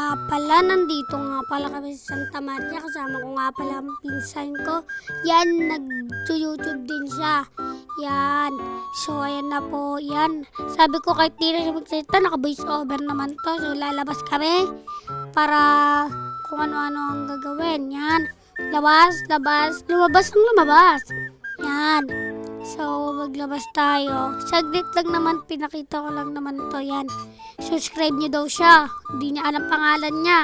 nga pala, nandito nga pala kami sa Santa Maria. Kasama ko nga pala ang pinsan ko. Yan, nag-YouTube din siya. Yan. So, ayan na po. Yan. Sabi ko kahit di na siya magsalita, naka-voice over naman to. So, lalabas kami para kung ano-ano ang gagawin. Yan. Labas. Lumabas ng lumabas. Yan. So, maglabas tayo. Saglit lang naman, pinakita ko lang naman to. Yan. Subscribe niyo daw siya. Hindi niya alam pangalan niya.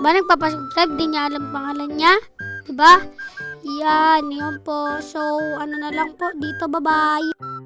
Ba nagpapasubscribe, di niya alam pangalan niya? Diba? Yan, yun po. So, ano na lang po dito. Bye-bye.